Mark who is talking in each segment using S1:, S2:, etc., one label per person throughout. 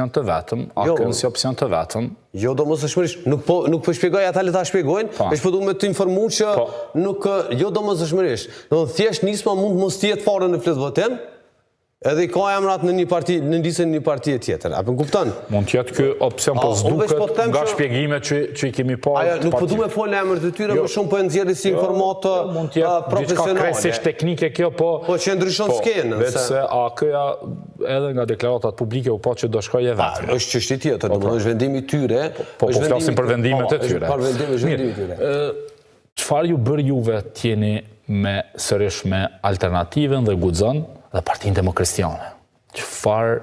S1: janë të vetëm, a kënë si opcion të vetëm.
S2: Jo, do mos dëshmërisht, nuk po shpjegoj ata le ta shpjegojnë, është po du me të informu që nuk, jo do mos dëshmërisht. Do thjesht nisma mund mos tjetë fare në fletë votim, edhe i ka emrat në një parti, në lisën një parti e tjetër. A për kupton?
S1: Mund tjetë kjo opcion po s'duket nga shpjegime që i kemi parë.
S2: Aja, nuk po du me folë emër të tyre, më shumë po e nxjerrë si informatë profesionale.
S1: Diçka kresisht teknike kjo, po
S2: që ndryshon skenën.
S1: Vetë se a këja edhe nga deklaratat publike u po që do shkoj e vetë.
S2: është çështje tjetër, do më është vendimi tyre.
S1: Po flasim për vendimet e tyre.
S2: Për vendimi tyre.
S1: Çfarë ju bërë juve tjeni sërish me Alternativen dhe Guxon dhe Partinë Demokristiane? Çfarë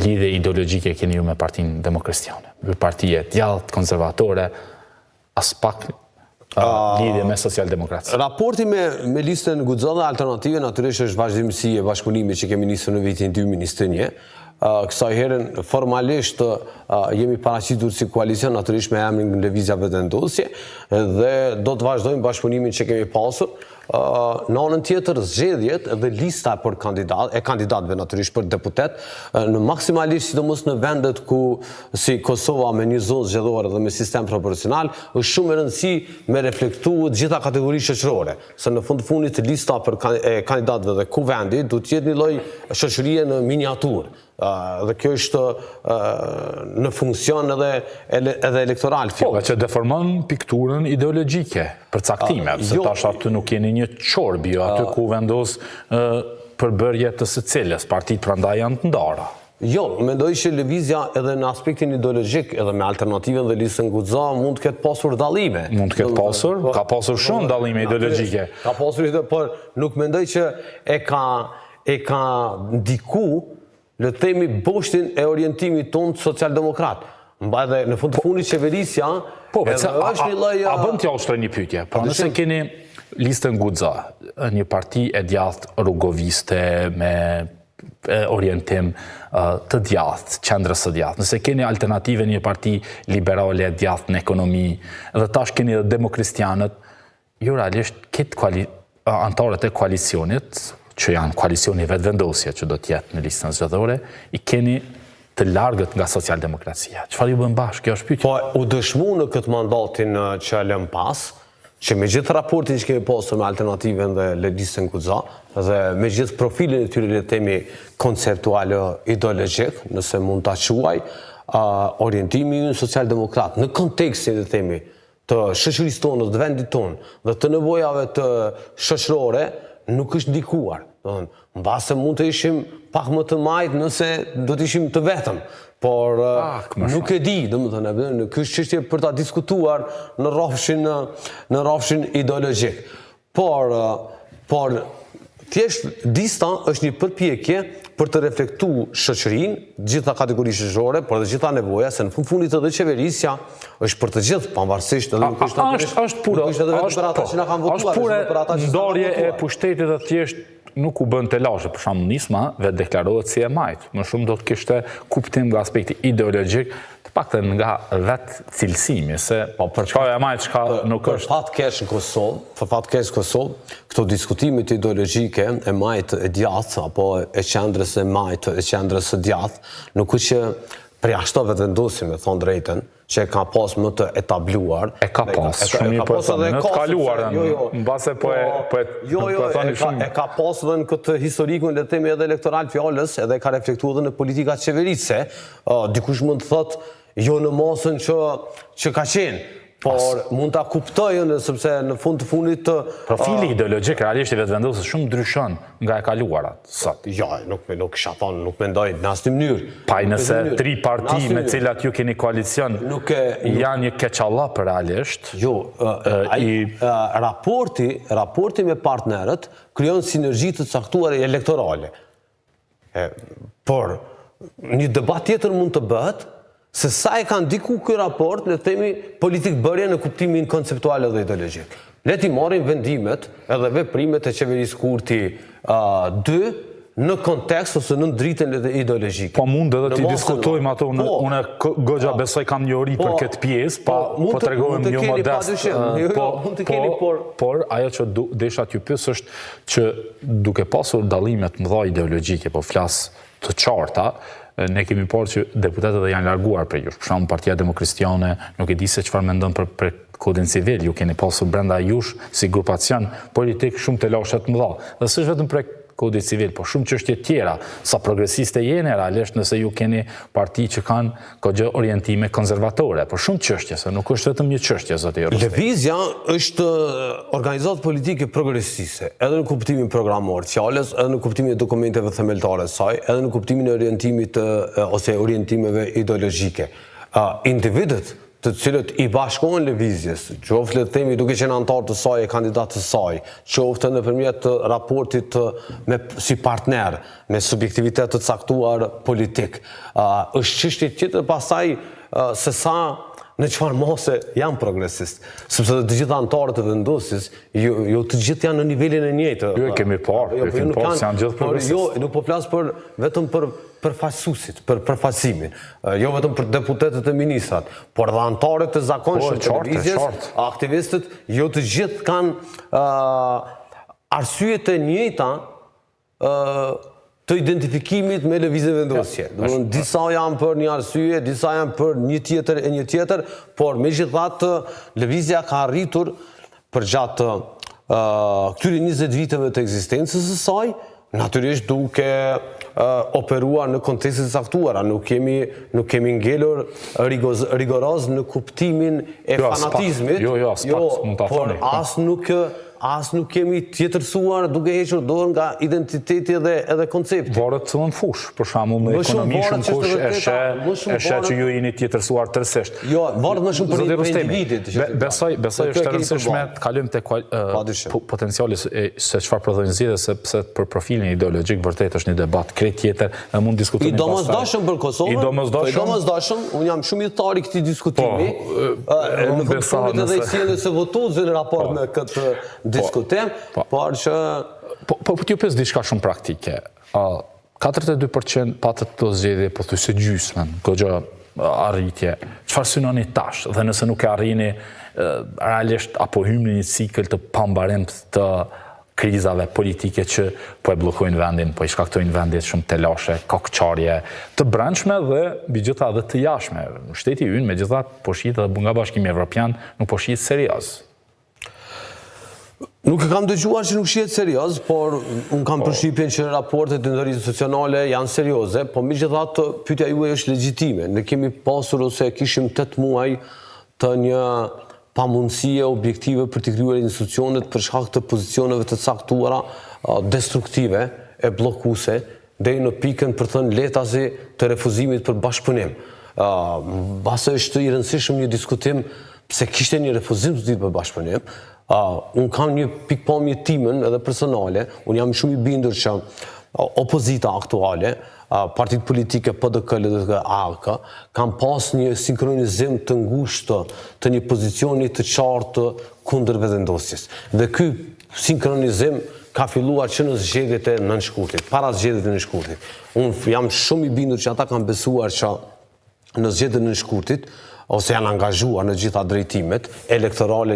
S1: lidhje ideologjike keni ju me Partinë Demokristiane? Partije djallët, konservatore, as pak lidhje me socialdemokraci.
S2: Raporti me listën Guxon dhe Alternative natyrisht është vazhdimësi e bashkëpunimit që kemi nisur në vitin 2021. Kësaj herën formalisht jemi paraqitur si koalicion natyrisht me emrin Lëvizja Vetëvendosje dhe do të vazhdojmë bashkëpunimin që kemi pasur. Në anën tjetër zgjedhjet dhe lista për kandidatëve natyrisht për deputet në maksimalisht sidomos në vendet ku si Kosova me një zonë zgjedhore dhe me sistem proporcional është shumë e rëndësishme me reflektu të gjitha kategoritë shoqërore, se në fundit lista për kandidatëve dhe kuvendi do të jetë një lloj shoqërie në miniaturë. Dhe kjo është në funksion edhe elektoral.
S1: Po, që deformon pikturën ideologjike për caktime, se tash aty nuk jeni një qorbi, aty ku vendos përbërje të secilës, partitë prandaj janë të ndara.
S2: Jo, mendoj që lëvizja edhe në aspektin ideologjik, edhe me Alternativen dhe listën Guxon mund të ketë pasur dallime.
S1: Mund të ketë pasur, ka pasur shumë dallime ideologjike.
S2: Ka pasur, por nuk mendoj që e ka ndiku le të themi boshtin e orientimit tonë socialdemokrat. Mbaj dhe në fund të fundit qeverisja është një lloj
S1: a bën t'ja ushtroj një pyetje. Pra nëse keni listën Guxon, një parti e djathtë rrugoviste me orientim të djathtë, qendrës së djathtë. Nëse keni Alternative, një parti liberale e djathtë në ekonomi, dhe tash keni edhe Demokristianët, ju realisht këtë antarët e koalicionit që janë koalicioni vetëvendosje që do t'jetë në listën zgjedhore, i keni të largët nga socialdemokracia. Çfarë ju bën bashkë? Kjo është pyetje.
S2: Po, u dëshmu në këtë mandatin që lëm pas, që me gjithë raportin që kemi pasur me Alternativen dhe listën Guxon, dhe me gjithë profilin e tyre le të themi konceptual ideologjik, nëse mund ta quaj, orientimi ynë socialdemokrat në kontekstin le të themi të shoqërisë tonë, të vendit tonë dhe të nevojave të shoqërore nuk është ndikuar. Mbase mund të ishim pak më të majtë nëse do të ishim të vetëm, por nuk e di, domethënë, ky është çështje për ta diskutuar në rrafshin ideologjik. Por thjesht lista është një përpjekje për të reflektuar shoqërinë, gjitha kategoritë shoqërore, por dhe gjitha nevoja, se në fundit edhe qeverisja është për të gjithë, pavarësisht edhe nuk
S1: është pure ndarje e pushtetit dhe thjesht nuk u bën telashe, për shembull nisma vetë deklarohet si e majtë. Më shumë do të kishte kuptim nga aspekti ideologjik, të paktën nga vetë cilësimi, se çka e majtë, çka nuk është.
S2: Për fat keq Kosovë, këto diskutimet ideologjike e majtë e djathtë apo e qendrës e majtë e qendrës së djathtë, nuk është që përjashtove vendosim, me thonë drejtën, që e ka pas më të etabluar.
S1: E ka pas, shumë një për thënë, në të kaluarën, në base po e shumë.
S2: E ka pas dhe në këtë historikun, le të themi edhe elektoral fjallës, edhe ka reflektu edhe në politikat qeveritse, dikush mund të thotë, jo në masën që ka qenë, por mund ta kuptojnë sepse në fund të fundit
S1: profili ideologjik realisht i vetëvendosjes shumë ndryshon nga e kaluarat sot.
S2: Jo, nuk kisha thënë, nuk mendoj në asnjë mënyrë.
S1: Pa nëse tri parti me cilat ju keni koalicion janë një keqallap realisht.
S2: Jo, raporti me partnerët krijon sinergji të caktuara elektorale. Por një debat tjetër mund të bëhet se sa e ka ndiku ky raport në themi politikë bërje në kuptimin konceptual dhe ideologjik. Le ti marrim vendimet edhe veprimet e qeverisë Kurti 2 në kontekst ose në dritën ideologjike.
S1: Po mund edhe të diskutojmë ato, unë goxha besoj kam një ori për këtë pjesë, po tregojmë një modest. Por ajo që desha t'ju pyes është që duke pasur dallimet mëdha ideologjike, po flas të qarta, ne kemi parë që deputetët janë larguar për jush. Për shembull Partia Demokristiane, nuk e di se çfarë mendon për kodin civil, ju keni pasur brenda jush si grupacion politik shumë të lashë të mëdha. Dhe s'është vetëm për kodit civil, po shumë çështje tjera, sa progresiste jeni realisht nëse ju keni parti që kanë kogje orientime konservatore, por shumë çështje, se nuk është vetëm një çështje, zoti Rustej.
S2: Lëvizja është organizatë politike progresiste, edhe në kuptimin programor të fjalës, edhe në kuptimin e dokumenteve themeltare të saj, edhe në kuptimin e orientimit ose orientimeve ideologjike. Individët të cilët i bashkohen lëvizjes, qoftë le të themi duke qenë antar të saj e kandidat të saj, qoftë nëpërmjet raportit si partner me subjektivitet të caktuar politik, është çështje tjetër pastaj se sa në çfarë mose janë progresist, sepse të gjitha antarët e vendosjes, jo të gjithë janë në nivelin e njëjtë.
S1: Jo, kemi parë, se janë gjithë progresist.
S2: Jo, nuk po flas vetëm për përfaqësuesit, për përfaqësimin, jo vetëm për deputetët e ministrat, por dhe antarët e zakonshëm të lëvizjes, aktivistët, jo të gjithë kanë arsyet e njëjta të identifikimit me lëvizje vendosje. Disa janë për një arsye, disa janë për një tjetër e një tjetër, por megjithatë lëvizja ka arritur për gjatë këtyre 20 viteve të ekzistencës së saj, natyrisht duke operuar në kontekstet caktuara, nuk kemi ngelur rigoroz në kuptimin e fanatizmit, por as nuk kemi tjetërsuar duke hequr dorë nga identiteti edhe koncepti.
S1: Varet të në fush, për shembull në ekonomi shumë kush e she që ju jeni tjetërsuar tërësisht.
S2: Jo, varet më shumë për individit.
S1: Besoj është të rëndësishme të kalojmë te potenciali se çfarë prodhojnë zgjedhjet, sepse për profilin ideologjik vërtet është një debat krejt tjetër, e mund diskutojmë
S2: pastaj. I domosdoshëm për Kosovën, i domosdoshëm, unë jam shumë i thari këtij diskutimi. Në fund edhe sjelljes së votuesve në raport me këtë diskutim, por që...
S1: Po t'ju pes diçka shumë praktike. 42% patët të zgjedhje, po thjesht gjysmën, goxha arritje. Çfarë synoni tash? Dhe nëse nuk e arrini, realisht apo hymë në një cikël të pambaremt të krizave politike që po e bllokojnë vendin, po i shkaktojnë vendit shumë telashe, kokçarje, të brendshme dhe mbi gjitha dhe të jashtme. Shteti ynë megjithatë po shihet edhe nga Bashkimi Evropian nuk po shihet serioz.
S2: Nuk e kam dëgjuar që nuk shihet serioz, por unë kam përshtypjen që raportet interinstitucionale janë serioze, po megjithatë pyetja juaj është legjitime. Ne kemi pasur ose kishim 8 muaj të një pamundësie objektive për të krijuar institucionet për shkak të pozicioneve të caktuara destruktive e bllokuese deri në pikën për thënë lehtazi të refuzimit për bashkëpunim. Mbase është i rëndësishëm një diskutim pse kishte një refuzim të ditë për bashkëpunim. Unë kam një pikpamje timën edhe personale, unë jam shumë i bindur që opozita aktuale, partitë politike PDK dhe AK, kam pas një sinkronizim të ngushtë të një pozicioni të qartë kundër vendosjes. Dhe ky sinkronizim ka filluar që në zgjedhjet e nënshkurtit, para zgjedhjeve të nënshkurtit. Unë jam shumë i bindur që ata kanë besuar që në zgjedhjet e nënshkurtit ose janë angazhuar në gjitha drejtimet elektorale